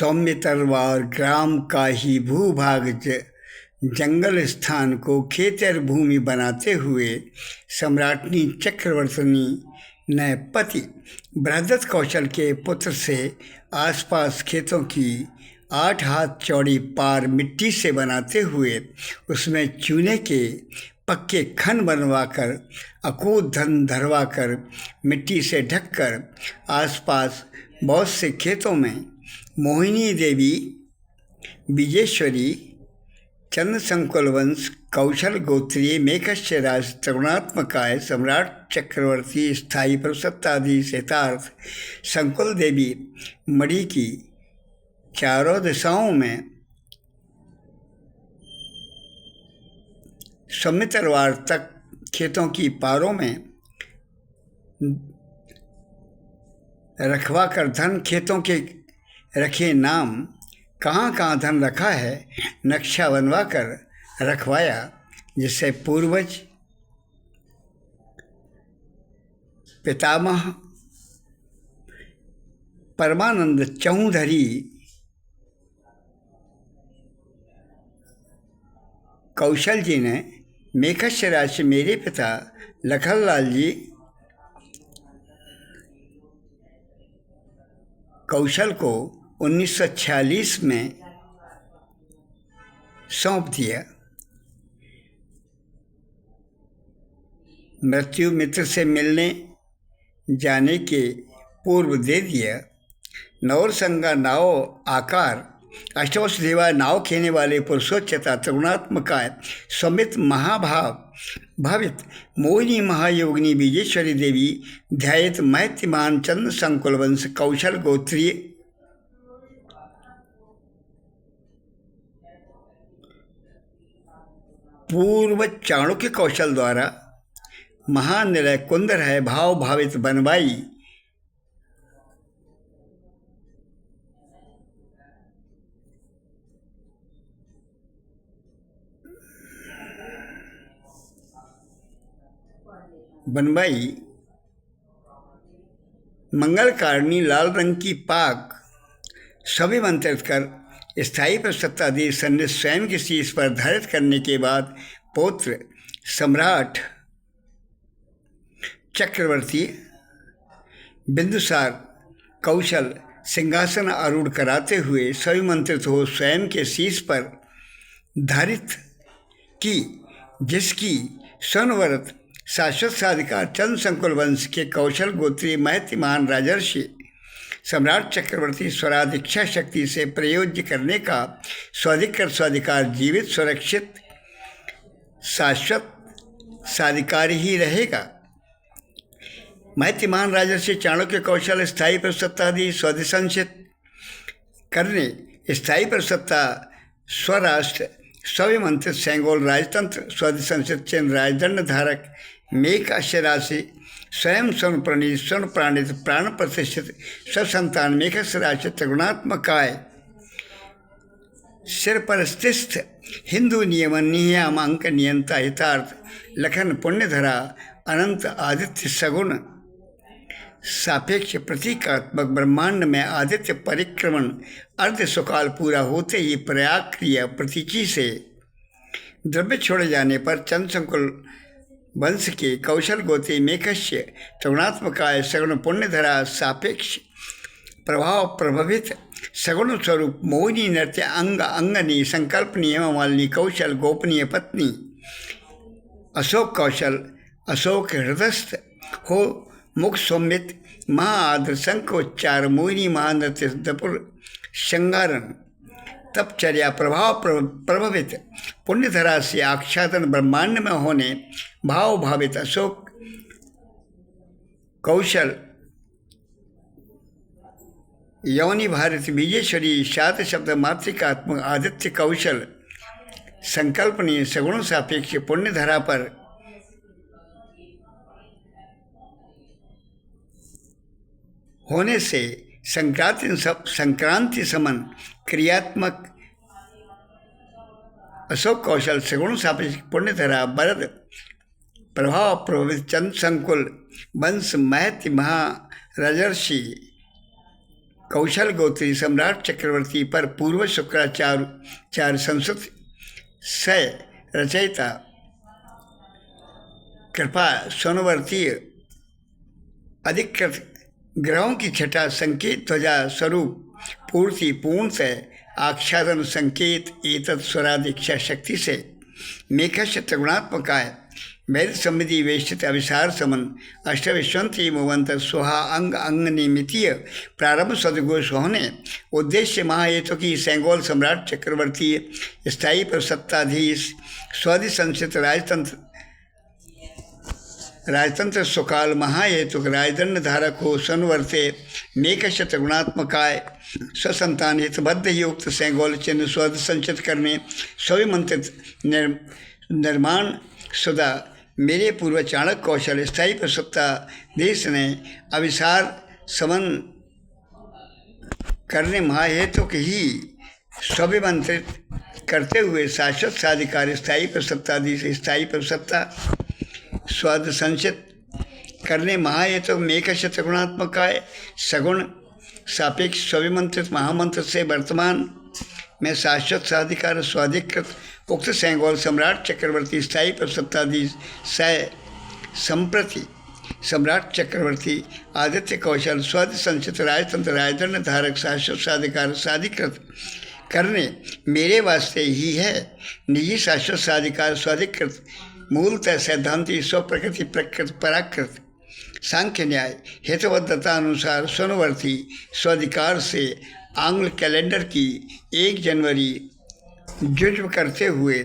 सौम्य तरवार ग्राम का ही भूभाग जंगल स्थान को खेतर भूमि बनाते हुए सम्राटनी चक्रवर्तिनी ने पति बृहदत्त कौशल के पुत्र से आसपास खेतों की 8 हाथ चौड़ी पार मिट्टी से बनाते हुए उसमें चूने के पक्के खन बनवाकर अकूत धन धरवाकर मिट्टी से ढककर आसपास बहुत से खेतों में मोहिनी देवी, विजेश्वरी, चंद्र संकुल वंश, कौशल गोत्रीय, मेघस्य राज, त्रिगुणात्मकाय, सम्राट चक्रवर्ती, स्थायी प्रसत्ताधीश, हितार्थ, संकुल देवी मणि की चारों दिशाओं में समितरवार तक खेतों की पारों में रखवा कर धन खेतों के रखे नाम, कहाँ कहाँ धन रखा है नक्शा बनवा कर रखवाया, जिससे पूर्वज पितामह परमानंद चौधरी कौशल जी ने मेघस्य राशि मेरे पिता लखनलाल जी कौशल को 1946 में सौंप दिया। मृत्यु मित्र से मिलने जाने के पूर्व दे दिया। नौरसंगा नाव आकार, अष्टवश देवा नाव खेने वाले पुरुषोच्चता, त्रिगुणात्मकाय, समित भावित मोहिनी महायोगिनी विजेश्वरी देवी, ध्यायित मैत्रिमान चंद्र संकुल वंश, कौशल गोत्रीय, पूर्व चाणक्य कौशल द्वारा महानिलय कुंदर है भाव भावित बनवाई, मंगलकारिणी लाल रंग की पाक सभी मंत्रित कर स्थायी प्रसत्ताधीश सन्निध स्वयं के शीश पर धारित करने के बाद पौत्र सम्राट चक्रवर्ती बिंदुसार कौशल सिंहासन आरूढ़ कराते हुए सभी मंत्रित हो स्वयं के शीश पर धारित की, जिसकी स्वनवरत शाश्वत साधिकार चंद्र संकुल वंश के कौशल गोत्रीय महतिमान राजर्षि सम्राट चक्रवर्ती स्वराधिक्षा शक्ति से प्रयोज्य करने का स्वाधिकार जीवित सुरक्षित शाश्वत साधिकार ही रहेगा। महतिमान राजर्षि चाणक्य कौशल स्थायी प्रसत्तादि स्वधिसंचित करने, स्थायी प्रसत्ता स्वराष्ट्र स्वविमंत्रित सेंगोल राजतंत्र, स्वधिसंचित चिन्ह राजदंड धारक मेघस्य राशि स्वयं स्वर्ण प्रणीत स्वर्ण प्राणित प्राण प्रतिष्ठित स्वसंतान मेघस्य राशि त्रिगुणात्मकाय सिर पर स्थित हिंदू नियमन नियमांक नियंता हितार्थ लखन पुण्यधरा अनंत आदित्य सगुण सापेक्ष प्रतीकात्मक ब्रह्मांड में आदित्य परिक्रमण अर्ध सुकाल पूरा होते ही प्रयाग क्रिया प्रतीची से द्रव्य छोड़े जाने पर चंद्र संकुल वंश के कौशल गोत्री मेघस्य त्रिगुणात्मकाय सगुण पुण्यधरा सापेक्ष प्रभाव प्रभावित सगुण स्वरूप मोहिनी नृत्य अंग अंगनी संकल्प नियमालिनी कौशल गोपनीय पत्नी अशोक कौशल अशोक हृदयस्थ हो मुख सौम्यत महाआद्र शंखोच्चार मोहिनी महानृत्य दपुर श्रृंगारन तपचर्या प्रभाव प्रभावित पुण्यधरा से आच्छादन ब्रह्मांड में होने भाव भावित अशोक कौशल यौनि भारत विजेश्वरी शात शब्द मातृकात्मक आदित्य कौशल संकल्पनीय सगुण सापेक्ष पुण्यधरा पर होने से संक्रांति समन क्रियात्मक अशोक कौशल सगुण सापेक्ष पुण्यधरा बरद प्रभाव प्रभावित चंद्र संकुल वंश महति महाराजर्षि कौशल गोत्री सम्राट चक्रवर्ती पर पूर्व शुक्राचार्य संस्कृत सय रचयिता कृपा सोनवर्तीय अधिकृत ग्रहों की छठा संकेत ध्वजा स्वरूप पूर्ति पूर्णतः आच्छादन संकेत एतत् स्वरादीक्षा शक्ति से मेघश त्रिगुणात्मकाय वेद समृद्धि वेष्टित अभिसार समन अष्टविश्वंती मुवंत सुहा अंग अंग निमितीय प्रारंभ सदघोष होने उद्देश्य महाहेतु की सेंगोल सम्राट चक्रवर्ती स्थायी पर सत्ताधीश स्वधि संचित राजतंत्र सुकाल महाहेतुक राजदंड धारक हो सन्वर्ते मेघश त्रिगुणात्मकाय स्वसंतान हितबद्ध युक्त सेंगोल चिन्ह स्वध संचित करने स्विमंत्रित निर्माण सुधा मेरे पूर्व चाणक कौशल स्थायी प्रसत्ता देश ने अभिसार समन करने महाहेतु के ही स्विमंत्रित करते हुए शाश्वत साधिकार स्थायी प्रसत्ताधीश स्थायी प्रसत्ता स्वाद संचित करने महाहेतु मेघश त्रिगुणात्मकाय सगुण सापेक्ष स्विमंत्रित महामंत्र से वर्तमान में शाश्वत साधिकार स्वाधिकृत उक्त सेंगोल सम्राट चक्रवर्ती स्थायी प्रसत्ताधीश सय संप्रति सम्राट चक्रवर्ती आदित्य कौशल स्वध संचित राजतंत्र राजदंड धारक शाश्वत साधिकार साधिकृत करने मेरे वास्ते ही है। निजी शाश्वत साधिकार स्वाधिकृत मूलतः सैद्धांतिक स्वप्रकृति प्रकृत पराकृत सांख्य न्याय हेतुबद्धता अनुसार सोनवर्ती स्वाधिकार से आंग्ल कैलेंडर की 1 जनवरी जुज्व करते हुए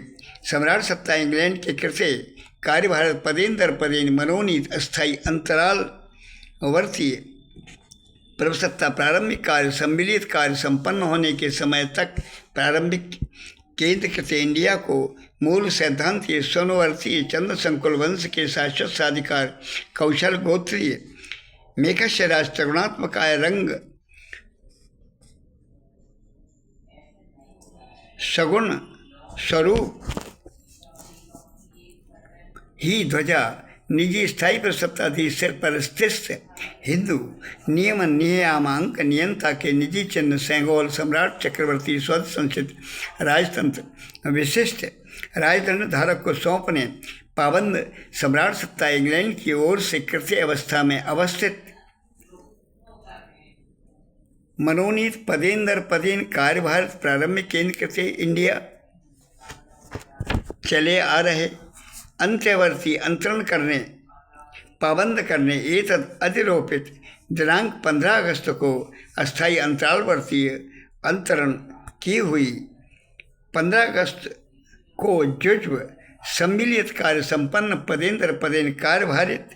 सम्राट सत्ता इंग्लैंड के कृत्य कार्यभार पदेन दर पदेन मनोनीत अस्थायी अंतराल वर्तीय प्रभुसत्ता प्रारंभिक कार्य सम्मिलित कार्य संपन्न होने के समय तक प्रारंभिक केंद्र कृत इंडिया को मूल सैद्धांतीय सोनवर्तीय चंद्र संकुल वंश के शाश्वत साधिकार कौशल गोत्रीय मेघश राष्ट्रगुणात्मकाय रंग सगुण स्वरूप ही ध्वजा निजी स्थायी प्रसत्ताधीश सिर पर स्थित हिंदू नियम नियामांक नियंता के निजी चिन्ह सेंगोल सम्राट चक्रवर्ती स्वध संचित राजतंत्र विशिष्ट राजदंड धारक को सौंपने पाबंद सम्राट सत्ता इंग्लैंड की ओर से कृत्य अवस्था में अवस्थित मनोनीत पदेन दर पदेन कार्यभार प्रारंभिक केंद्र कृत्य इंडिया चले आ रहे अंत्यवर्ती अंतरण करने पाबंद करने एतद अधिरोपित दिनांक 15 अगस्त को अस्थायी अंतरालवर्तीय अंतरण की हुई 15 अगस्त को जुज्व सम्मिलित कार्य संपन्न पदेंद्र पदेन कार्यभारित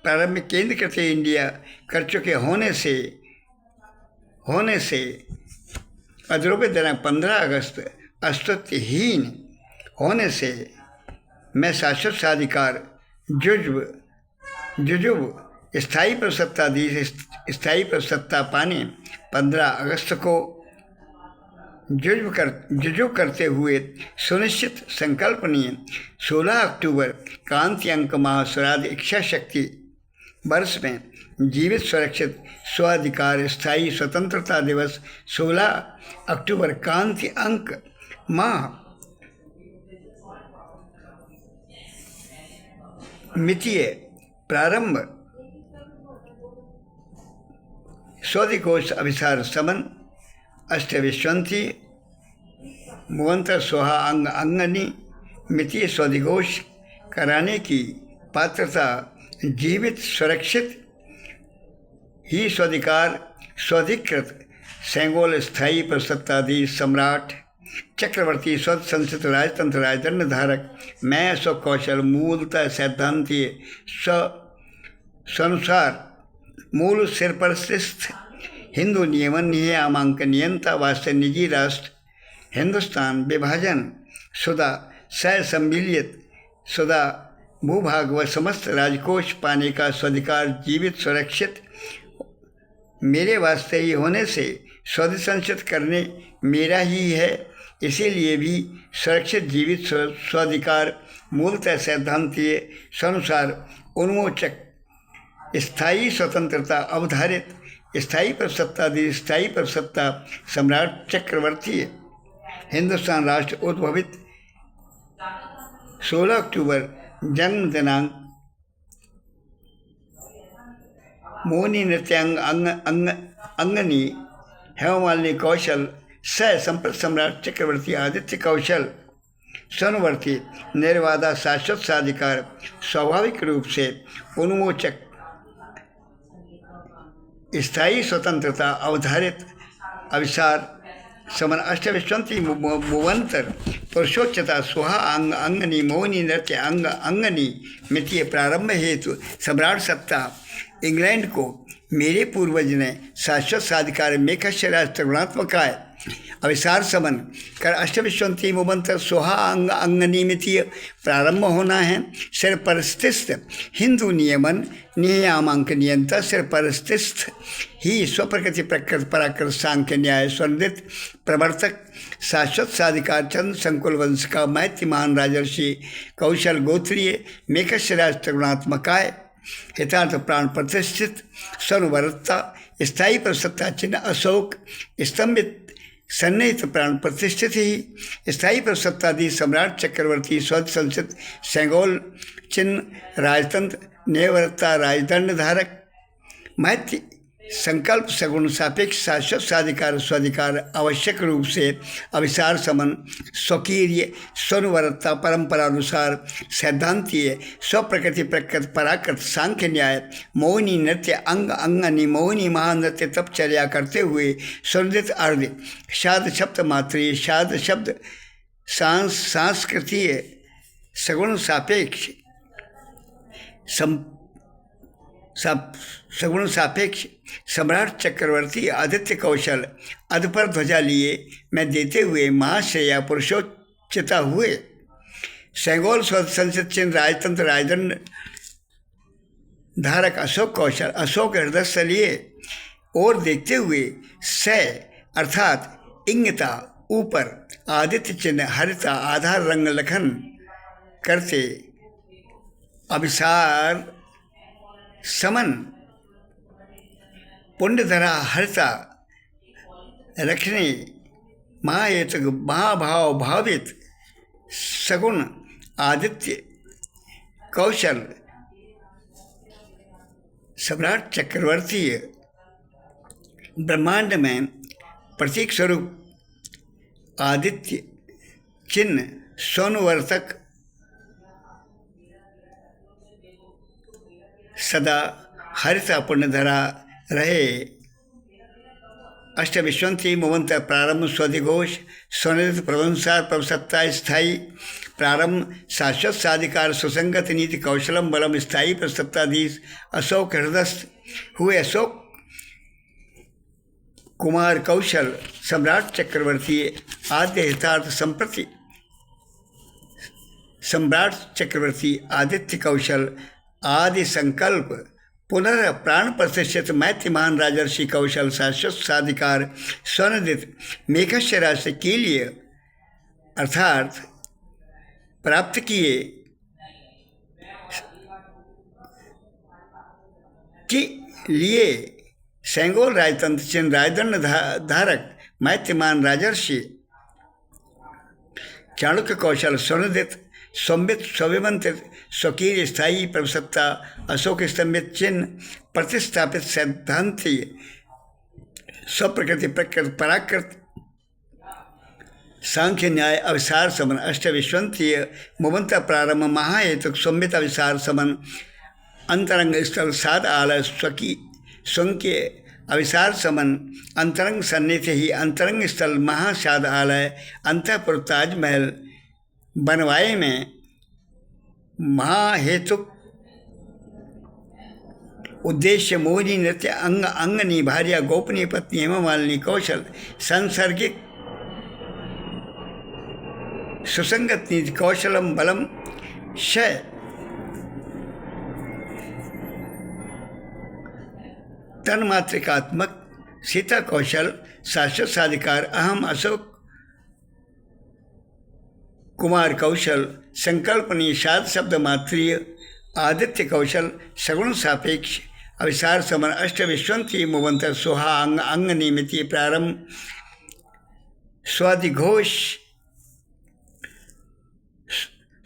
प्रारंभिक केंद्र कृत्य इंडिया कर चुके होने से अधिरोपित दिनांक 15 अगस्त अस्तित्वहीन होने से मैं शाश्वत साधिकार जुजुब स्थायी प्रसत्ताधीश स्थायी प्रसत्ता पाने 15 अगस्त को जुजुब करते हुए सुनिश्चित संकल्पनीय 16 अक्टूबर कांति अंक माह श्राद्ध इच्छा शक्ति वर्ष में जीवित सुरक्षित स्वाधिकार स्थायी स्वतंत्रता दिवस 16 अक्टूबर कांति अंक माह मितीय प्रारंभ स्वधिकोश अभिसार समन अष्टविश्वंती मुवंतर सोहा अंग अंगनी मितीय स्वधिकोश कराने की पात्रता जीवित सुरक्षित ही स्वाधिकार स्वाधिकृत सेंगोल स्थायी प्रसत्ताधीश सम्राट चक्रवर्ती स्वध संस्कृत राजतंत्र राजदंड धारक मैं स्वकौशल मूलतः सैद्धांतीय स्वानुसार मूल सिर पर स्थित हिंदू नियमन नियामांक नियंता वास्ते निजी राष्ट्र हिंदुस्तान विभाजन शुदा सह सम्मिलित शुदा भूभाग व समस्त राजकोष पाने का स्वाधिकार जीवित सुरक्षित मेरे वास्ते ही होने से स्वध संचित करने मेरा ही है। इसीलिए भी सुरक्षित जीवित स्वाधिकार मूलतः सैद्धांतीय स्वानुसार उन्मोचक स्थायी स्वतंत्रता अवधारित स्थायी पर सत्ताधीश स्थायी पर सत्ता सम्राट चक्रवर्ती हिंदुस्तान राष्ट्र उद्भवित 16 अक्टूबर जन्म दिनांक मोहिनी नृत्यांग अंगनी हेममालिनी कौशल सह संप्रत सम्राट चक्रवर्ती आदित्य कौशल सोनवर्ती निर्वादा शाश्वत साधिकार स्वाभाविक रूप से उन्मोचक स्थायी स्वतंत्रता अवधारित अविसार समन अष्टविश्वंती मुवंतर पुरुषोच्चता सुहा अंगनी मोहिनी नृत्य अंगनी मितीय प्रारंभ हेतु सम्राट सत्ता इंग्लैंड को मेरे पूर्वज ने शाश्वत साधिकार मेघश्य राष्ट्र गुणात्मकाय अविसार समन कर अष्टविश्वंती मुवंतर सुहा अंगनिमितीय प्रारंभ होना है। सिर परस्थित हिंदू नियमन नियामांक नियंता सिर परस्थित ही स्वप्रकृति प्रकृति पराकृत सांख्य न्याय स्वर्णित प्रवर्तक शाश्वत साधिकार चंद्र संकुल वंश का मैत्रीमान राजर्षि कौशल गोत्रीय मेघश्य राष्ट्र गुणात्मकाय हितार्थ प्राण प्रतिष्ठित सर्वरत्ता स्थायी पर सत्ता चिन्ह अशोक स्तंभित सन्निहित प्राण प्रतिष्ठित ही स्थायी पर सत्ताधीश सम्राट चक्रवर्ती स्वत संचित सेंगोल चिन्ह राजतंत्र नेवरत्ता राजदंड धारक मैत्री संकल्प सगुण सापेक्ष शाश्वत साधिकार स्वाधिकार आवश्यक रूप से अविसार समन स्वकीर्य स्वनुवरत्ता परंपरानुसार सैद्धांतीय स्वप्रकृति प्रकृति पराकृत सांख्य न्याय मोहिनी नृत्य अंगनी मोहिनी महानृत्य तपचर्या करते हुए स्वर्णित अर्ध शाद शब्द मात्रीय शाद शब्द सांस्कृतीय सगुण सापेक्ष सगुण सापेक्ष सम्राट चक्रवर्ती आदित्य कौशल अध पर ध्वजा लिए मैं देते हुए महाश्रेया पुरुषोच्चता हुए सेंगोल संसद चिन्ह राजतंत्र राजदंड धारक अशोक कौशल अशोक हृदय से लिए और देखते हुए स अर्थात इंगता ऊपर आदित्य चिन्ह हरिता आधार रंग लखन करते अभिसार समन पुण्यधरा हर्षा रखने महाएतक महाभाव भावित सगुण आदित्य कौशल सम्राट चक्रवर्ती ब्रह्मांड में प्रतीक स्वरूप आदित्य चिन्ह सोनवर्तक सदा हरिता पुण्यधरा रहे। अष्टविश्वंती मुवंत प्रारंभ स्वधिघोष स्वनित प्रवंसार प्रवसत्ता स्थायी प्रारंभ शाश्वत साधिकार सुसंगत नीति कौशलम बलम स्थायी प्रसत्ताधीश अशोक हृदय हुए अशोक कुमार कौशल सम्राट चक्रवर्ती आद्य हितार्थ संप्रति सम्राट चक्रवर्ती आदित्य कौशल आदि संकल्प पुनः प्राण प्रतिष्ठित मैत्रीमान राजर्षि कौशल शाश्वत साधिकार स्वर्णदित मेघश्य राशि के लिए अर्थात प्राप्त किए के लिए सेंगोल राजतंत्र चिन्ह राजदंड धारक मैत्रीमान राजर्षि चाणक्य कौशल स्वर्णदित संबित स्विमंत्रित स्वकीय स्थायी प्रभुसत्ता अशोक स्तंभित चिन्ह प्रतिस्थापित सैद्धांतीय स्वप्रकृति प्रकृति पराकृत सांख्य न्याय अविसार समन अष्टविश्वंतीय मुवंत प्रारंभ महाहेतुक संबित अविसार समन अंतरंग स्थल साध आलय स्वकी स्वंक्य अविसार समन अंतरंग सन्निधि ही अंतरंग स्थल महासाद आलय अंतःपुर ताजमहल बनवाए में महाहेतुक उद्देश्य मोहिनी नृत्य अंगनी भार्या गोपनीय पत्नी हेममालिनी कौशल सांसर्गिक सुसंगत नीति कौशलम बलम शय तन्मात्रिकात्मक सीता कौशल शाश्वत साधिकार अहम अशोक कुमार कौशल संकल्पनीय शाद शब्द मात्रीय आदित्य कौशल सगुण सापेक्ष अविसार समन अष्ट विश्वंती मुवंत सुहा अंग अंग निमिति प्रारंभ स्वादिघोष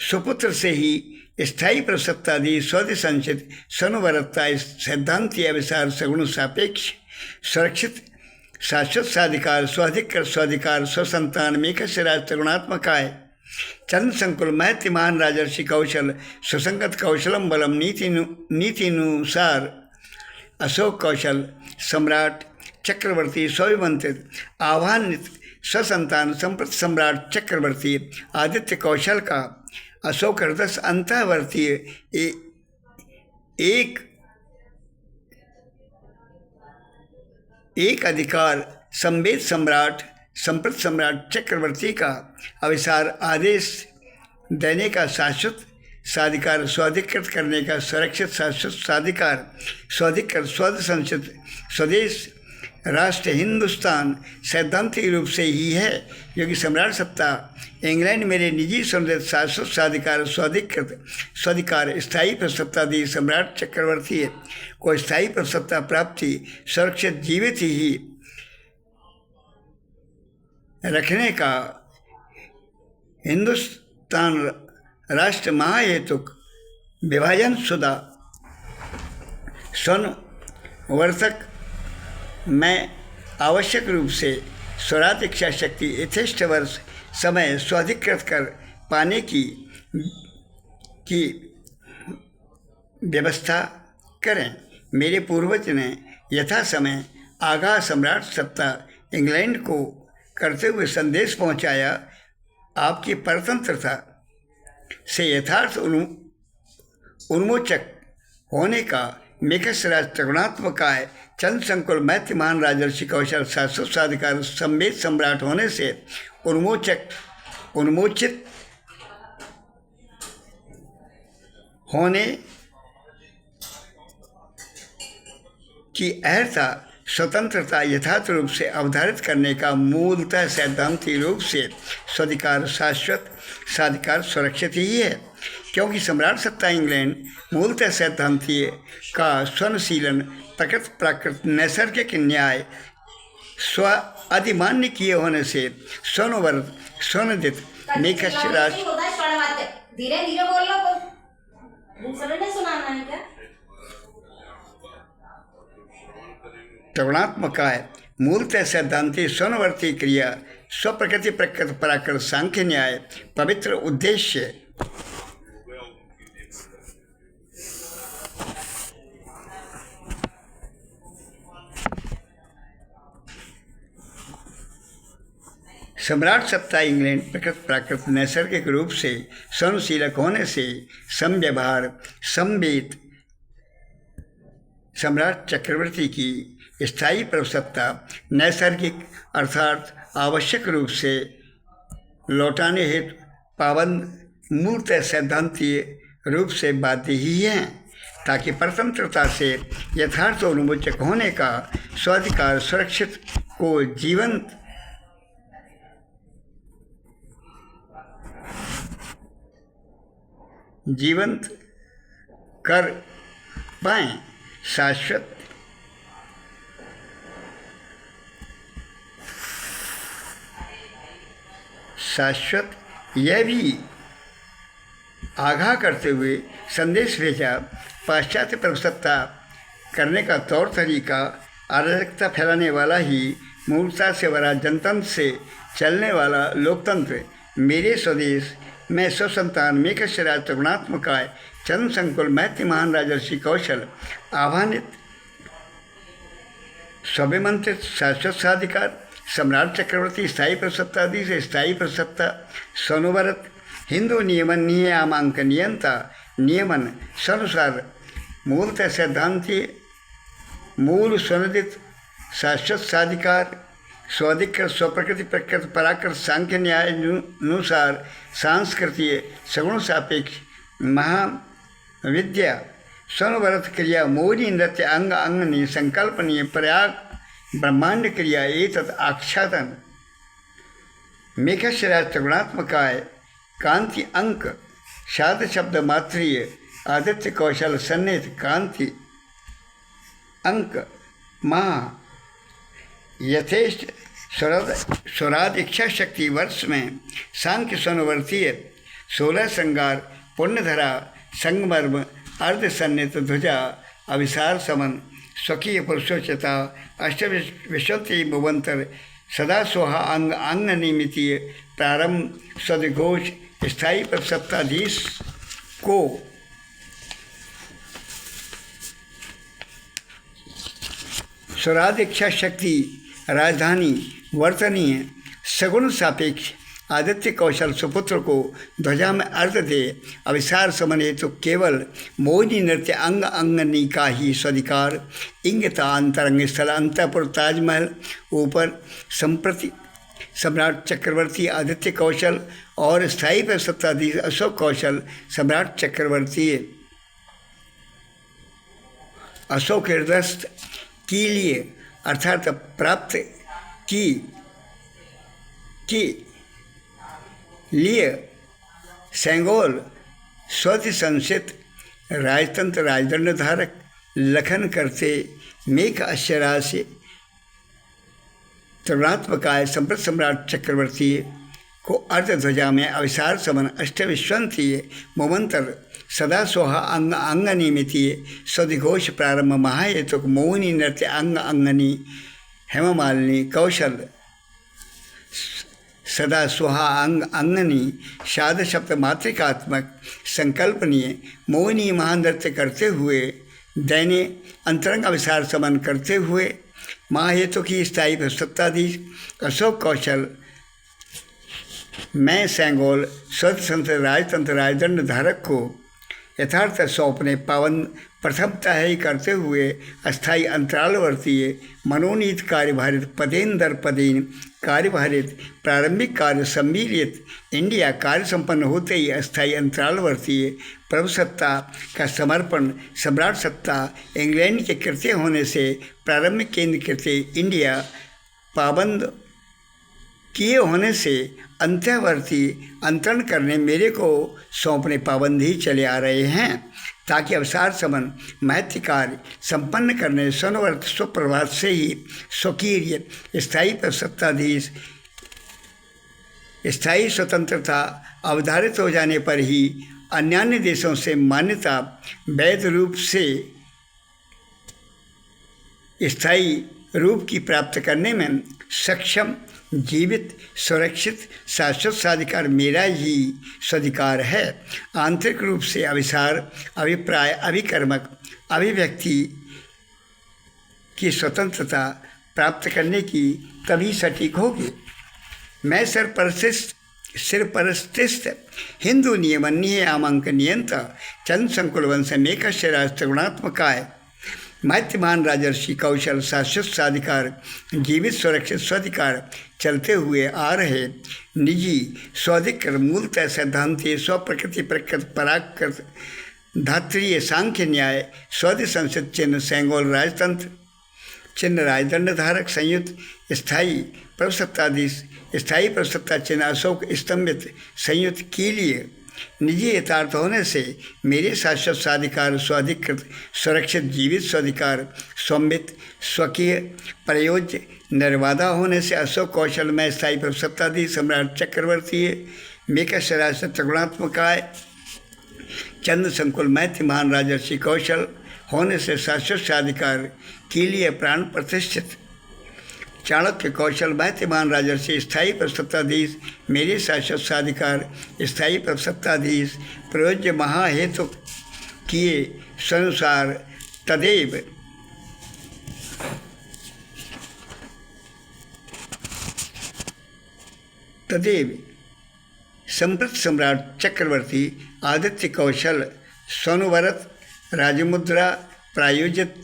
सुपुत्र से ही स्थायी प्रसत्तादि स्वधि संचित सनुवरत्ता सैद्धांति अविसार सगुण सापेक्ष सुरक्षित शाश्वत साधिकार स्वाधिकार स्वाधिकार स्वसंतान मेघस्य राज गुणात्मकाय चंद संकुल महत्यमान राजर्षि कौशल सुसंगत कौशलम बलम नीतिनुसार अशोक कौशल सम्राट चक्रवर्ती स्वविमंत्रित आह्वानित स्वसंतान संप्रत सम्राट चक्रवर्ती आदित्य कौशल का अशोक हृदय अंतःवर्तीय एक अधिकार संवेद सम्राट संप्रत सम्राट चक्रवर्ती का अविसार आदेश देने का शाश्वत साधिकार स्वाधिकृत करने का सुरक्षित शाश्वत साधिकार स्वाधिकृत स्वद संचित स्वदेश राष्ट्र हिंदुस्तान सैद्धांतिक रूप से ही है, क्योंकि सम्राट सत्ता इंग्लैंड मेरे निजी सुनिश्चित शाश्वत साधिकार स्वाधिकृत स्वाधिकार स्थायी प्रसत्तादि सम्राट चक्रवर्ती को स्थायी प्रसत्ता प्राप्ति सुरक्षित जीवित ही रखने का हिंदुस्तान राष्ट्र महाहेतुक विभाजन शुदा स्वर्ण वर्तक में आवश्यक रूप से स्वराट इच्छा शक्ति यथेष्ट वर्ष समय स्वाधिकृत कर पाने की व्यवस्था करें। मेरे पूर्वज ने यथा समय आगाह सम्राट सत्ता इंग्लैंड को करते हुए संदेश पहुंचाया। आपकी परतंत्रता से यथार्थ उन्मोचक होने का मेघसराज त्रिगुणात्मकाय चंद संकुल मैत्यमान राजर्षि कौशल शाश्वत साधिकार संवेद सम्राट होने से उन्मोचित होने की अहर्ता स्वतंत्रता यथार्थ रूप से अवधारित करने का मूलतः सैद्धांतिक रूप से स्वाधिकार शाश्वत साधिकार सुरक्षित ही है, क्योंकि सम्राट सत्ता इंग्लैंड मूलतः सैद्धांतिक का स्वनशीलन प्रकृत प्राकृत नैसर्गिक न्याय स्व अधिमान्य किए होने से स्वनवर्त स्वनदित मेघश्चराज धीरे धीरे बोल लो, दूसरे ने सुनाना है क्या? त्रिगुणात्मकाय मूलतः सैद्धांतिक स्वनवर्ती क्रिया स्वप्रकृति प्रकृत पराकृत सांख्य न्याय पवित्र उद्देश्य सम्राट सत्ता इंग्लैंड प्रकृत प्राकृत नैसर्गिक रूप से स्वनशीलक होने से समव्यवहार संवेद सम्राट चक्रवर्ती की स्थायी प्रभुसत्ता नैसर्गिक अर्थात आवश्यक रूप से लौटाने हेतु पाबंद मूलतः सैद्धांतिक रूप से बाध्य ही हैं, ताकि परतंत्रता से यथार्थ उन्मोचक होने का स्वाधिकार सुरक्षित को जीवंत कर पाएं। शाश्वत यह भी आगाह करते हुए संदेश भेजा, पाश्चात्य प्रभुसत्ता करने का तौर तरीका अराजकता फैलाने वाला ही मूर्खता से भरा जनतंत्र से चलने वाला लोकतंत्र मेरे स्वदेश में स्वसंतान मेघश्चराज त्रिगुणात्मकाय चंद संकुल मैत्यमान राजर्षि कौशल आह्वानित स्वविमंत्रित शाश्वत साधिकार सम्राट चक्रवर्ती स्थायी प्रसत्तादि से स्थायी प्रसत्ता स्वनुवरत हिंदू नियमन नियामांक नियंता नियमन स्वानुसार मूलतः सैद्धांति मूल स्वनदित शाश्वत साधिकार स्वाधिकृत स्वप्रकृति प्रकृत पराकृत सांख्य न्याय अनुसार सांस्कृतिक सगुण सापेक्ष महाविद्या स्वनवरत क्रिया मोहिनी नृत्य अंग अंगनी संकल्पनीय प्रयाग ब्रह्मांड क्रिया एतत् आख्यातन मेघश्चराज त्रिगुणात्मकाय कांति अंक शाद शब्द मात्रीय आदित्य कौशल सन्निध कांति अंक माह यथेष्ट स्वराद इच्छा शक्ति वर्ष में सांख्य स्वनवर्तीय 16 श्रृंगार पुण्यधरा संगमर्म अर्धसन्नित ध्वजा अभिसार समन स्वकीय पुरुषोच्चता अष्टविश्वती भुवंतर सदा सोहा अंग अंग निमितीय प्रारंभ सदघोष स्थायी पर सत्ताधीश को स्वराज इच्छा शक्ति राजधानी वर्तनीय सगुण सापेक्ष आदित्य कौशल सुपुत्र को ध्वजा में अर्थ दे अविसार समन हेतु केवल मोहिनी नृत्य अंग अंगनी का ही स्वीकार इंगिता अंतरंग स्थल अंतपुर ताजमहल ऊपर संप्रति सम्राट चक्रवर्ती आदित्य कौशल और स्थायी पर सत्ताधीश अशोक कौशल सम्राट चक्रवर्ती अशोक हृदयस्थ के लिए अर्थात प्राप्त की लिए सेंगोल स्वति संसित राजतंत्र राजदंड धारक लखन करते मेघ अश्वरा से त्रिगुणात्मकाय संप्रत सम्राट चक्रवर्ती को अर्धध्वजा में अविसार समन अष्टविश्वंतीय मोमंतर सदा सोहा अंग अंगनिमितीय स्वधिघोष प्रारंभ महाहेतुक मोहिनी नृत्य अंग अंगनी हेममालिनी कौशल सदा सुहा अंग अंगनी शाद शब्द मातृकात्मक संकल्पनीय मोहिनी महानृत्य करते हुए दैने अंतरंग अविसार समन करते हुए महाहेतु की स्थायी सत्ताधीश अशोक कौशल मैं सेंगोल स्वत संत राजतंत्र राजदंड धारक को यथार्थ सौंपने पावन प्रथमता ही करते हुए अस्थायी अंतरालवर्तीय मनोनीत कार्यभारित पदेंदर पदेन कार्यभारित प्रारंभिक कार्य सम्मिलित इंडिया कार्य संपन्न होते ही अस्थायी अंतरालवर्तीय प्रभु सत्ता का समर्पण सम्राट सत्ता इंग्लैंड के कृत्य होने से प्रारंभिक केंद्र कृत्य इंडिया पाबंद किए होने से अंत्यवर्ती अंतरण करने मेरे को सौंपने पाबंद ही चले आ रहे हैं ताकि अवसार समन महत्व कार्य संपन्न करने स्वनवर्त स्वप्रभात से ही स्वकीय स्थायी पर सत्ताधीश स्थायी स्वतंत्रता अवधारित हो जाने पर ही अन्यान्य देशों से मान्यता वैध रूप से स्थायी रूप की प्राप्त करने में सक्षम जीवित सुरक्षित शाश्वत साधिकार मेरा ही स्वाधिकार है। आंतरिक रूप से अविसार अभिप्राय अभिकर्मक अभिव्यक्ति की स्वतंत्रता प्राप्त करने की तभी सटीक होगी। मैं सिरपरस्थित हिंदू नियमन्यामांक नियंता चंद संकुल वंश मेकश्य राष्ट्र गुणात्मकाय महत्यमान राजर्षि कौशल शाश्वत साधिकार जीवित सुरक्षित स्वाधिकार चलते हुए आ रहे निजी स्वाधिकृत मूलतः सैद्धांतिक स्वप्रकृति प्रकृत पराकृत धात्रीय सांख्य न्याय स्वधि संसद चिन्ह सेंगोल राजतंत्र चिन्ह राजदंड धारक संयुक्त स्थायी प्रभुसत्ताधीश स्थायी प्रभुसत्ता चिन्ह अशोक स्तंभित संयुक्त के लिए निजी यथार्थ होने से मेरे शाश्वत स्वाधिकार स्वाधिकृत सुरक्षित जीवित स्वाधिकार स्वामित स्वकीय प्रयोज्य निर्वाधा होने से अशोक कौशल में स्थायी प्रभुसत्ताधीश सम्राट चक्रवर्ती मेकश राष्ट्र त्रिगुणात्मकाय चंद्र संकुल मैथ्य महान राजर्षि कौशल होने से शाश्वत स्वाधिकार के लिए प्राण प्रतिष्ठित चाणक्य कौशल महत्यमान राजर्षि स्थायी प्रसत्ताधीश मेरे शाश्वत साधिकार स्थायी प्रसत्ताधीश प्रयोज्य महाहेतु किए संसार तदेव संप्रत सम्राट चक्रवर्ती आदित्य कौशल सोनुव्रत राजमुद्रा प्रायोजित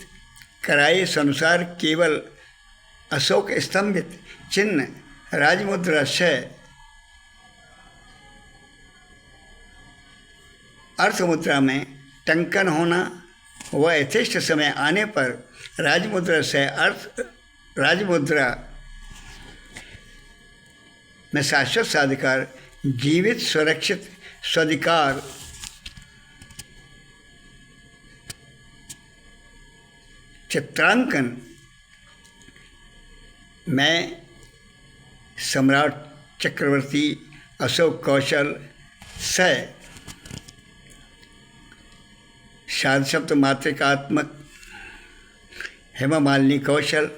कराए अनुसार केवल अशोक स्तंभित चिन्ह राजमुद्रा से अर्थमुद्रा में टंकन होना व यथेष्ट समय आने पर राजमुद्रा से राजमुद्रा में शाश्वत साधिकार जीवित सुरक्षित स्वाधिकार चित्रांकन में सम्राट चक्रवर्ती अशोक कौशल से शाद शब्द मातृकात्मक हेमा मालिनी कौशल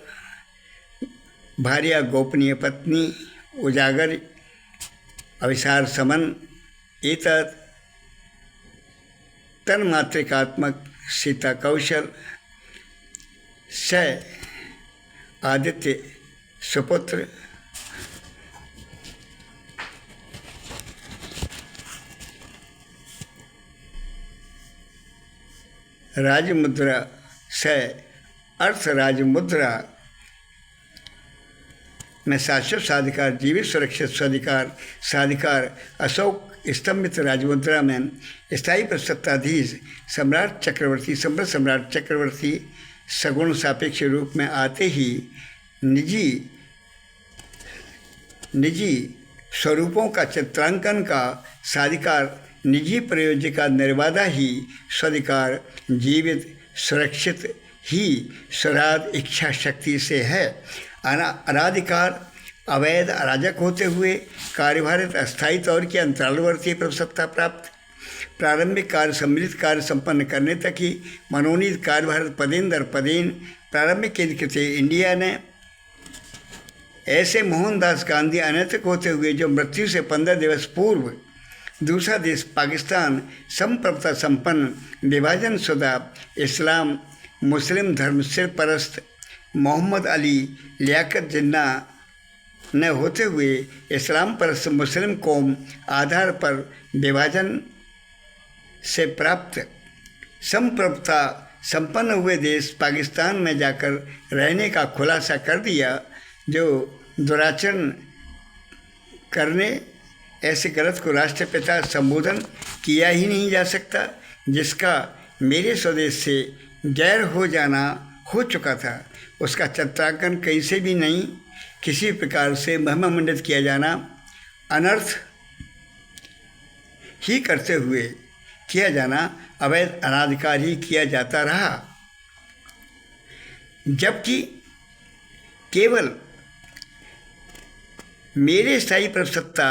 भार्या गोपनीय पत्नी उजागर अविसार समन एतत् तन्मात्रिकात्मक सीता कौशल से आदित्य सुपुत्र राजमुद्रा से अर्थ राजमुद्रा में शाश्वत साधिकार जीवित सुरक्षित स्वाधिकार साधिकार अशोक स्तंभित राजमुद्रा में स्थायी प्रसत्ताधीश सम्राट चक्रवर्ती सम्राट चक्रवर्ती सगुण सापेक्ष रूप में आते ही निजी स्वरूपों का चित्रांकन का साधिकार निजी प्रयोज्य का निर्बाधा ही स्वाधिकार जीवित सुरक्षित ही स्वराज इच्छा शक्ति से है। अनाधिकार अवैध अराजक होते हुए कार्यभारित अस्थायी तौर की अंतरालवर्ती प्रभुसत्ता प्राप्त प्रारंभिक कार्य सम्मिलित कार्य संपन्न करने तक ही मनोनीत कार्यभारित पदेन दर पदेन प्रारंभिक केंद्रीकृत इंडिया ने ऐसे मोहनदास गांधी अनैतिक होते हुए जो मृत्यु से 15 दिवस पूर्व दूसरा देश पाकिस्तान संप्रभुता संपन्न विभाजन शुदा इस्लाम मुस्लिम धर्म सिरपरस्त मोहम्मद अली लियाकत जिन्ना न होते हुए इस्लाम परस्त मुस्लिम कौम आधार पर विभाजन से प्राप्त संप्रभुता संपन्न हुए देश पाकिस्तान में जाकर रहने का खुलासा कर दिया, जो दुराचरण करने ऐसे गलत को राष्ट्रपिता संबोधन किया ही नहीं जा सकता, जिसका मेरे स्वदेश से गैर हो जाना हो चुका था। उसका चित्रांकन कहीं से भी नहीं किसी प्रकार से महिमामंडित किया जाना अनर्थ ही करते हुए किया जाना अवैध अनाधिकार ही किया जाता रहा, जबकि केवल मेरे स्थायी प्रभुसत्ता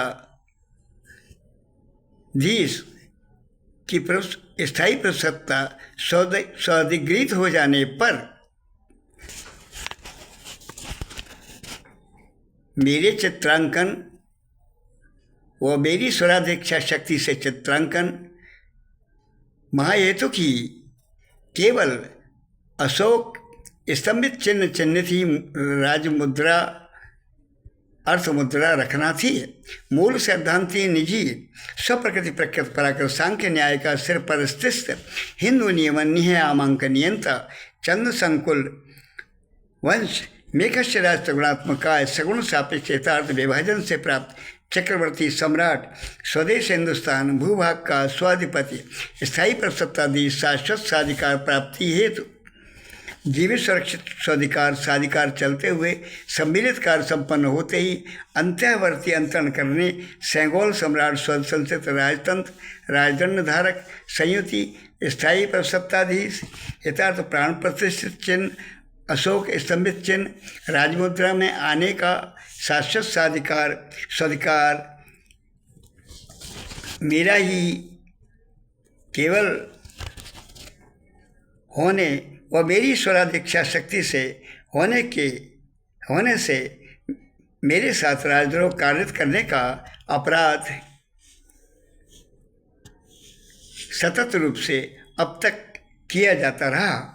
धीश की स्थायी प्रभुसत्ता स्वाधिकृत हो जाने पर मेरे चित्रांकन व मेरी स्वराधिक्षा शक्ति से चित्रांकन महाहेतु की केवल अशोक स्तंभित चिन्ह चिन्हित ही राजमुद्रा अर्थमुद्रा रखना थी। मूल सिद्धांति निजी स्वप्रकृति प्रकृत पराकृत सांख्य न्याय का सिर पर स्थित हिंदू नियमन्य आमांक नियंता चंद्र संकुल वंश मेघस्य राष्ट्र गुणात्मकाय सगुण सापेक्ष यथार्थ विभाजन से प्राप्त चक्रवर्ती सम्राट स्वदेश हिंदुस्तान भूभाग का स्वाधिपति स्थायी प्रभुसत्ताधीश शाश्वत साधिकार प्राप्ति हेतु जीवित सुरक्षित स्वाधिकार साधिकार चलते हुए सम्मिलित कार्य संपन्न होते ही अंत्यवर्ती अंतरण करने सेंगोल सम्राट स्वसंसित राजतंत्र राजदंड धारक संयुति स्थायी प्रभुसत्ताधीश यथार्थ प्राण प्रतिष्ठित चिन्ह अशोक स्तंभित चिन्ह राजमुद्रा में आने का शाश्वत स्वाधिकार मेरा ही केवल होने व मेरी स्वराधिक्षा शक्ति से होने से मेरे साथ राजद्रोह कारित करने का अपराध सतत रूप से अब तक किया जाता रहा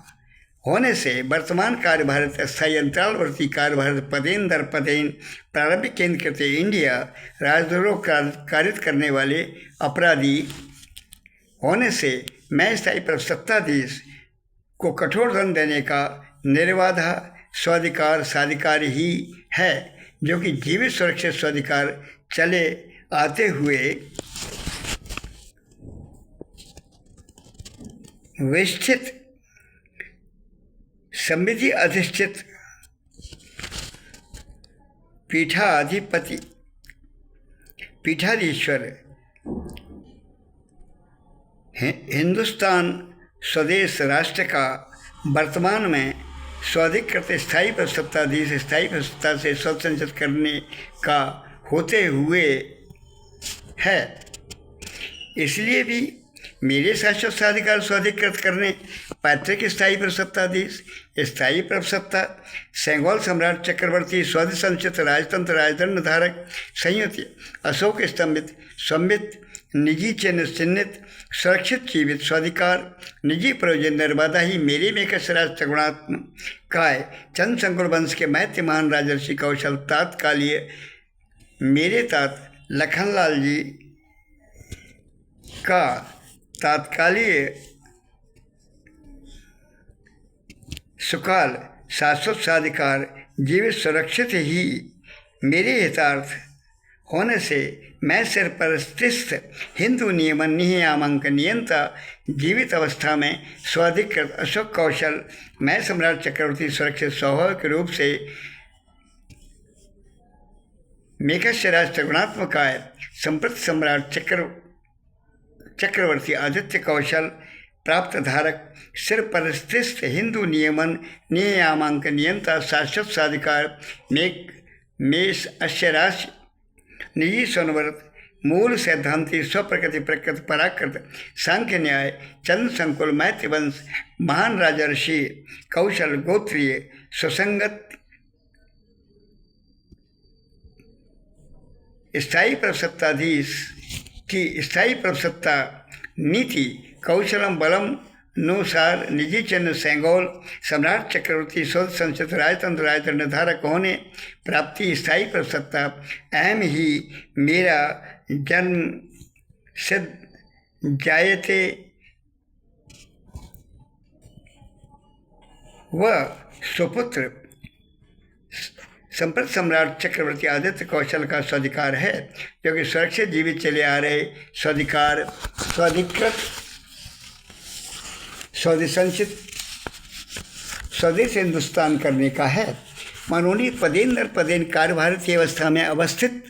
होने से वर्तमान कार्यभारित अस्थायी अंतरालवर्ती कार्यभारित पदेन दर पदेन प्रारंभिक केंद्रीकृत इंडिया राजद्रोह कारित करने वाले अपराधी होने से मैं स्थायी प्रभुसत्ताधीश को कठोर दंड देने का निर्बाधा स्वाधिकार साधिकार ही है, जो कि जीवित सुरक्षित स्वाधिकार चले आते हुए विस्तृत समृद्धि अधिष्ठित पीठाधीश्वर हिंदुस्तान स्वदेश राष्ट्र का वर्तमान में स्वाधिकृत स्थायी प्रसत्ताधीश स्थायी प्रसत्ता से स्वसंचित करने का होते हुए है। इसलिए भी मेरे शाश्वत साधिकार स्वाधिकृत करने पैतृक स्थायी प्रसत्ताधीश स्थायी प्रसत्ता सेंगोल सम्राट चक्रवर्ती स्वाधि संचित राजतंत्र राजदंड धारक संयुति अशोक स्तंभित संबित निजी चिन्ह चिन्हित सुरक्षित जीवित स्वाधिकार निजी प्रयोजन निर्बाधा ही मेरे में कसराज चगुणात्म काय चंद संकुल वंश के महत्व महान राजर्षि कौशल तात्कालीय मेरे तात लखनलाल जी का तात्कालीय सुकाल शाश्वत साधिकार जीवित सुरक्षित ही मेरे हितार्थ होने से मैं सिर पर स्थित हिंदू नियमन नियमांक नियंता जीवित अवस्था में स्वाधिकृत अशोक कौशल मैं सम्राट चक्रवर्ती सुरक्षित स्वाभाविक रूप से मेघश्चराज त्रिगुणात्मकाय संप्रति सम्राट चक्रवर्ती आदित्य कौशल प्राप्त धारक सिर पर स्थित हिंदू नियमन नियामांक नियंता शाश्वत साधिकार मेष अश्यराशि निजी स्वनव्रत मूल सैद्धांतिक स्वप्रकृति प्रकृति पराकृत सांख्य न्याय चंद्र संकुल मैत्री वंश महान राजर्षि कौशल गोत्रीय सुसंगत स्थायी प्रसत्ताधीश की स्थायी प्रसत्ता नीति कौशलम बलम अनुसार निजी चिन्ह सेंगोल सम्राट चक्रवर्ती शोध संचित राजतंत्र राजदंड धारक होने प्राप्ति स्थायी प्रसत्ता अहम ही मेरा जन्म सिद्ध जायते व सुपुत्र संप्रत सम्राट चक्रवर्ती आदित्य कौशल का स्वाधिकार है, जो कि सुरक्षित जीवित चले आ रहे स्वाधिकार स्वाधिकृत स्वदेशंचित स्वदेश हिंदुस्तान करने का है। मनोनीत पदेन दर पदेन कार्यभारतीय अवस्था में अवस्थित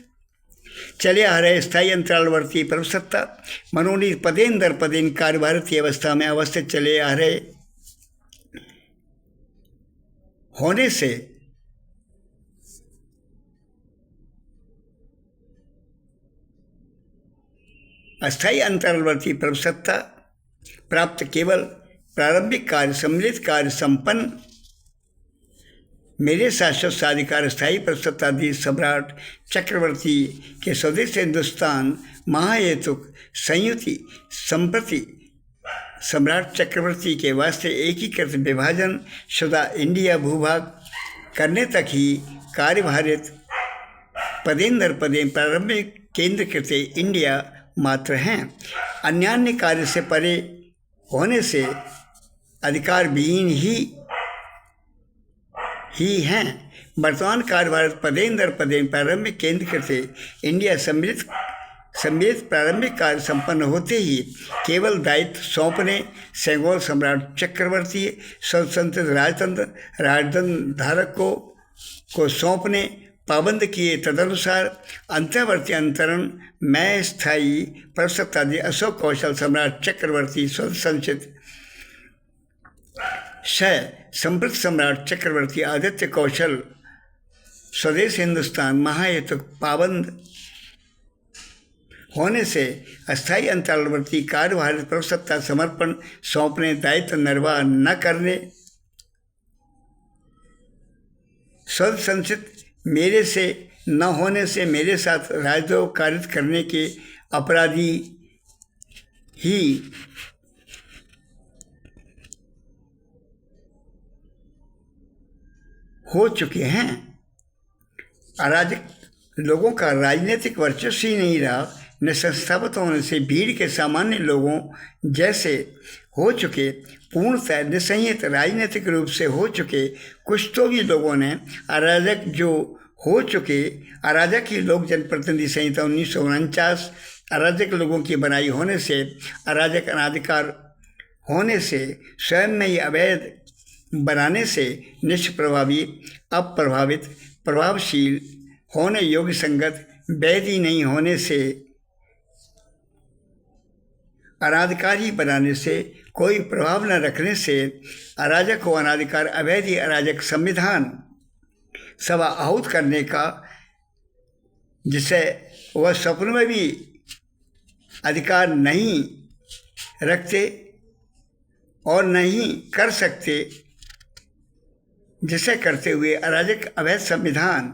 चले आ रहे स्थायी अंतरालवर्ती प्रभुसत्ता मनोनीत पदेन दर पदेन कार्यभारतीय अवस्था में अवस्थित चले आ रहे होने से अस्थायी अंतरालवर्ती प्रभुसत्ता प्राप्त केवल प्रारंभिक कार्य सम्मिलित कार्य संपन्न मेरे शाश्वत साधिकार स्थायी प्रभुसत्ताधीश सम्राट चक्रवर्ती के स्वदेश हिंदुस्तान महाहेतुक संयुति संप्रति सम्राट चक्रवर्ती के वास्ते एकीकृत विभाजन शुदा इंडिया भूभाग करने तक ही कार्यभारित पदेन दर पदेन प्रारंभिक केंद्रकृत इंडिया मात्र हैं। अन्यान्य कार्य से परे होने से अधिकार विहीन ही हैं। वर्तमान कार्यभारत पदेन दर पदेन प्रारंभिक केंद्रकृत इंडिया सम्मिलित प्रारंभिक कार्य संपन्न होते ही केवल दायित्व सौंपने सेंगोल सम्राट चक्रवर्ती स्वतंत्र राजतंत्र राजदंड धारक को सौंपने पाबंद किए। तदनुसार अंतर्वर्ती अंतरण मैं स्थायी प्रसत्ताधि अशोक कौशल सम्राट चक्रवर्ती स्वसंचित संप्रत सम्राट चक्रवर्ती आदित्य कौशल स्वदेश हिंदुस्तान महाहेतुक पाबंद होने से अस्थायी अंतरालवर्ती कार्यभारित प्रभुसत्ता समर्पण सौंपने दायित्व निर्वाह न करने स्वसंचित मेरे से न होने से मेरे साथ राजद्रोह कारित करने के अपराधी ही हो चुके हैं। अराजक लोगों का राजनीतिक वर्चस्व ही नहीं रहा, न संस्थापित होने से भीड़ के सामान्य लोगों जैसे हो चुके, पूर्णतः निसंयत राजनीतिक रूप से हो चुके कुछ तो भी लोगों ने अराजक जो हो चुके अराजक ही लोक जनप्रतिनिधि संहिता 1949 अराजक लोगों की बनाई होने से अराजक अनाधिकार होने से स्वयं में ही अवैध बनाने से निष्प्रभावी अप्रभावित प्रभावशील होने योग्य संगत वैध ही नहीं होने से अनाधिकार ही बनाने से, कोई प्रभाव न रखने से अराजक को अनाधिकार अवैध ही अराजक संविधान सभा आहूत करने का, जिसे वह स्वप्न में भी अधिकार नहीं रखते और नहीं कर सकते, जिसे करते हुए अराजक अवैध संविधान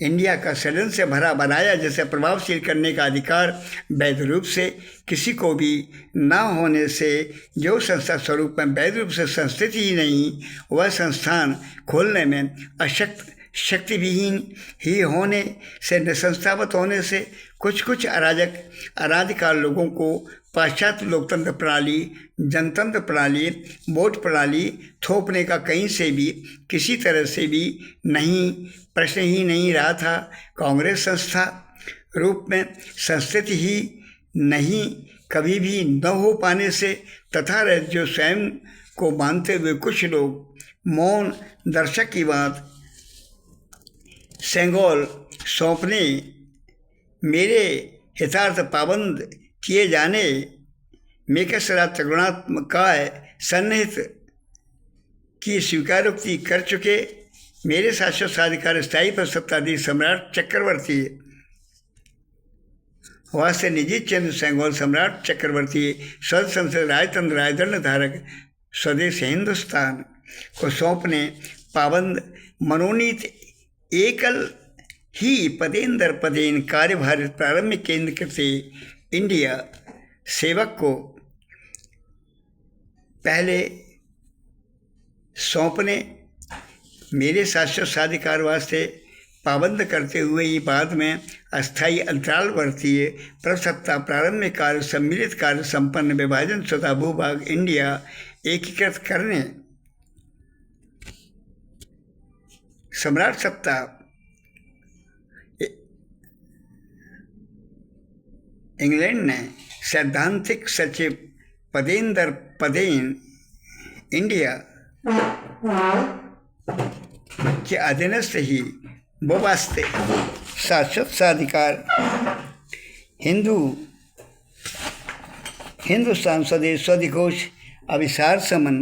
इंडिया का षड्यंत्र से भरा बनाया, जैसे प्रभावशील करने का अधिकार वैध रूप से किसी को भी न होने से, जो संस्था स्वरूप में वैध रूप से संस्थित ही नहीं, वह संस्थान खोलने में अशक्त शक्तिविहीन ही होने से, निसंस्थावत होने से, कुछ अराजक अनाधिकार लोगों को पाश्चात्य लोकतंत्र प्रणाली, जनतंत्र प्रणाली, वोट प्रणाली थोपने का कहीं से भी किसी तरह से भी नहीं, प्रश्न ही नहीं रहा था। कांग्रेस संस्था रूप में संस्थित ही नहीं कभी भी न हो पाने से, तथा जो स्वयं को मानते हुए कुछ लोग मौन दर्शक की बात सेंगोल सौंपने, मेरे हितार्थ पाबंद किए जाने, मेकसरा त्रिगुणात्मकाय सन्निहित की स्वीकारोक्ति कर चुके मेरे शाश्वत साधिकार स्थायी पर सत्ताधीश सम्राट चक्रवर्ती वास्य निजी चंद्र सेंगोल सम्राट चक्रवर्ती स्वद संसद राजतंत्र राजदंड धारक स्वदेश हिंदुस्तान को सौंपने पाबंद मनोनीत एकल ही पदेन दर पदेन कार्यभारित प्रारंभिक केंद्र कृत इंडिया सेवक को पहले सौंपने, मेरे शाश्वत साधिकार वास्ते पाबंद करते हुए ही बाद में अस्थायी अंतरालवर्ती प्रसत्ता प्रारंभिक कार्य सम्मिलित कार्य संपन्न विभाजन स्वतः भूभाग इंडिया एकीकृत करने, सम्राट सत्ता इंग्लैंड ने सैद्धांतिक सचिव पदेन दर पदेन इंडिया के अधीनस्थ ही वास्ते शाश्वत साधिकार हिंदुस्तान स्वदेश स्वधिघोष अभिसार समन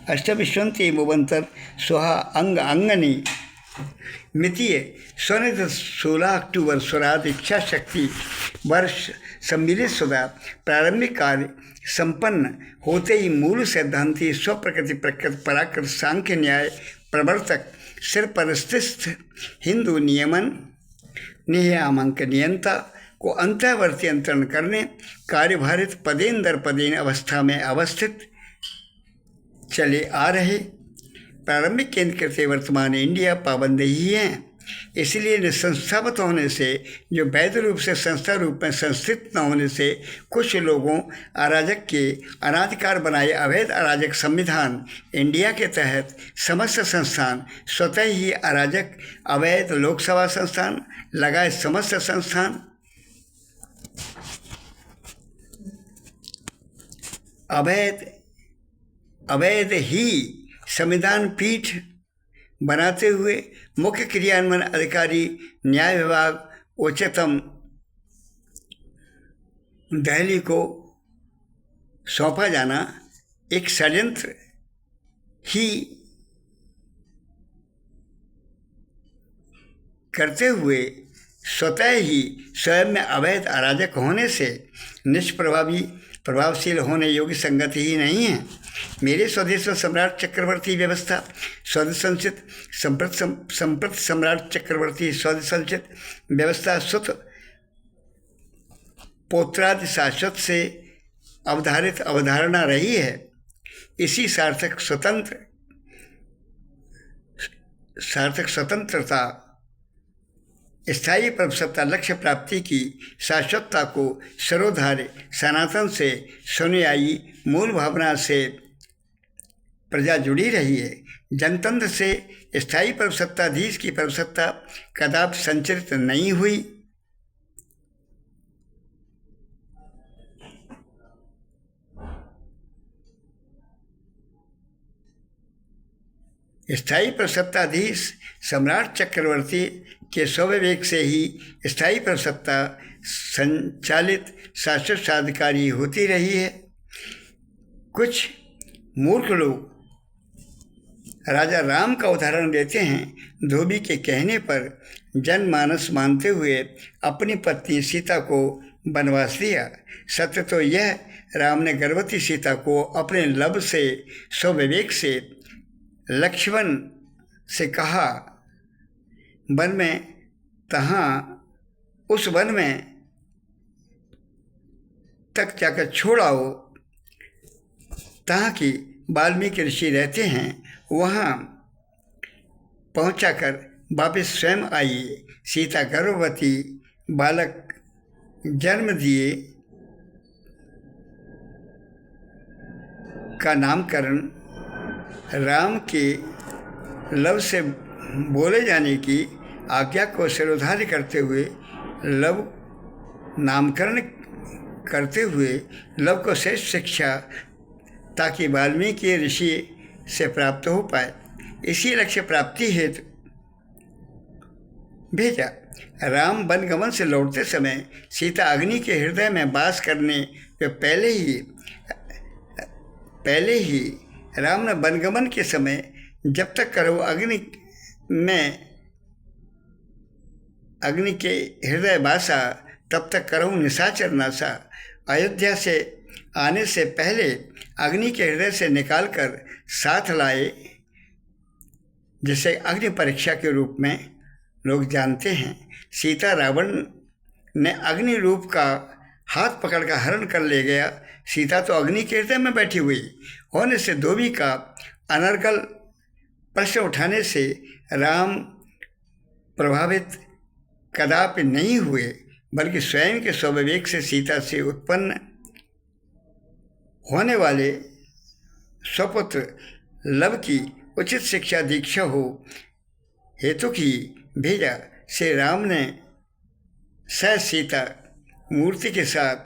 अष्टविश्वंती मुबंतर सुहा अंग अंगनी मितीय स्वनिध 16 अक्टूबर स्वराज इच्छा शक्ति वर्ष सम्मिलित सुधा प्रारंभिक कार्य संपन्न होते ही मूल सिद्धांति स्वप्रकृति प्रकृति पराकृत सांख्य न्याय प्रवर्तक सिर पर स्थित हिंदू नियमन नियामक नियंता को अंतःवर्ती अंतरण करने कार्यभारित पदेन दर पदेन अवस्था में अवस्थित चले आ रहे प्रारंभिक केंद्र करते वर्तमान इंडिया पाबंद ही हैं। इसलिए निसंस्थापित होने से, जो वैध रूप से संस्था रूप में संस्थित न होने से, कुछ लोगों अराजक के अनाधिकार बनाए अवैध अराजक संविधान इंडिया के तहत समस्त संस्थान स्वतः ही अराजक अवैध लोकसभा संस्थान लगाए समस्त संस्थान अवैध ही संविधान पीठ बनाते हुए मुख्य क्रियान्वयन अधिकारी न्याय विभाग उच्चतम दिल्ली को सौंपा जाना एक षड्यंत्र ही करते हुए स्वतः ही स्वयं में अवैध अराजक होने से प्रभावशील होने योग्य संगत ही नहीं है। मेरे स्वदेश में सम्राट चक्रवर्ती व्यवस्था स्वदसंचित संप्रत सम्राट चक्रवर्ती स्वदसंचित व्यवस्था सुत पौत्रादि शाश्वत से अवधारित अवधारणा रही है। इसी सार्थक स्वतंत्रता स्थायी प्रभुसत्ता लक्ष्य प्राप्ति की शाश्वतता को सरोधार्य सनातन से सुनुयायी मूल भावना से प्रजा जुड़ी रही है। जनतंत्र से स्थायी प्रभुसत्ताधीश की प्रभुसत्ता कदापि संचरित नहीं हुई। स्थायी प्रसत्ताधीश सम्राट चक्रवर्ती के स्वविवेक से ही स्थायी प्रसत्ता संचालित शासक साधिकारी होती रही है। कुछ मूर्ख लोग राजा राम का उदाहरण देते हैं। धोबी के कहने पर जनमानस मानते हुए अपनी पत्नी सीता को वनवास दिया। सत्य तो यह, राम ने गर्भवती सीता को अपने लब से स्वविवेक से लक्ष्मण से कहा, वन में उस वन में तक जाकर छोड़ आओ तहाँ की वाल्मीकि ऋषि रहते हैं, वहाँ पहुँचाकर वापस स्वयं आई। सीता गर्भवती बालक जन्म दिए का नामकरण राम के लव से बोले जाने की आज्ञा को सिरोधार्य करते हुए लव नामकरण करते हुए लव को श्रेष्ठ शिक्षा ताकि वाल्मीकि ऋषि से प्राप्त हो पाए, इसी लक्ष्य प्राप्ति हेतु भेजा। राम वनगमन से लौटते समय सीता अग्नि के हृदय में वास करने के पहले ही राम ने वनगमन के समय जब तक करो अग्नि के हृदय वासा तब तक करो निशाचर नासा। अयोध्या से आने से पहले अग्नि के हृदय से निकालकर साथ लाए, जिसे अग्नि परीक्षा के रूप में लोग जानते हैं। सीता रावण ने अग्नि रूप का हाथ पकड़कर हरण कर ले गया। सीता तो अग्नि के हृदय में बैठी हुई होने से धोबी का अनर्गल प्रश्न उठाने से राम प्रभावित कदापि नहीं हुए, बल्कि स्वयं के स्वविवेक से सीता से उत्पन्न होने वाले स्वपुत्र लव की उचित शिक्षा दीक्षा हो हेतु की भेजा। श्री राम ने सीता मूर्ति के साथ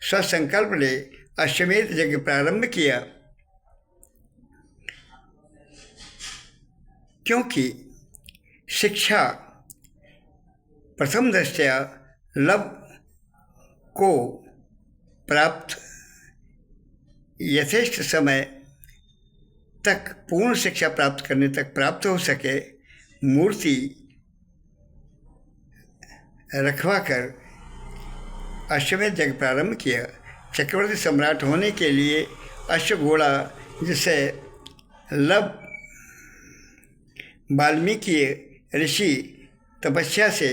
स्वसंकल्प ले अश्वमेध यज्ञ प्रारंभ किया, क्योंकि शिक्षा प्रथम दृष्टया लव को प्राप्त यथेष्ट समय तक पूर्ण शिक्षा प्राप्त करने तक प्राप्त हो सके, मूर्ति रखवाकर अश्वमेध यज्ञ प्रारंभ किया। चक्रवर्ती सम्राट होने के लिए अश्वघोड़ा जिसे लव वाल्मीकि ऋषि तपस्या से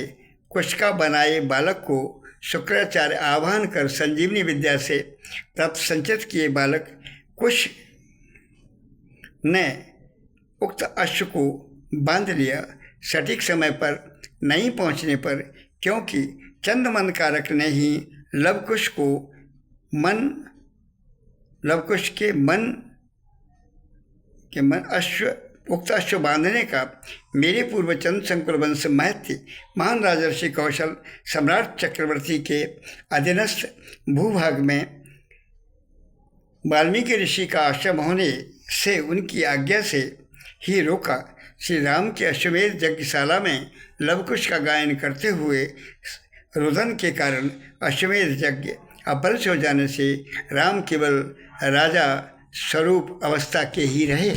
कुशका बनाए बालक को शुक्राचार्य आह्वान कर संजीवनी विद्या से प्राप्त संचित किए बालक कुश ने उक्त अश्व को बांध लिया। सटीक समय पर नहीं पहुंचने पर, क्योंकि चंद्रमन कारक ने ही लवकुश के मन उक्त अश्व बांधने का मेरे पूर्व चंद्र संकुल वंश महत्य महान राजर्षि कौशल सम्राट चक्रवर्ती के अधीनस्थ भूभाग में वाल्मीकि ऋषि का आश्रम होने से उनकी आज्ञा से ही रोका। श्री राम के अश्वमेध यज्ञशाला में लवकुश का गायन करते हुए रुदन के कारण अश्वमेध यज्ञ अपभ्रंश हो जाने से राम केवल राजा स्वरूप अवस्था के ही रहे।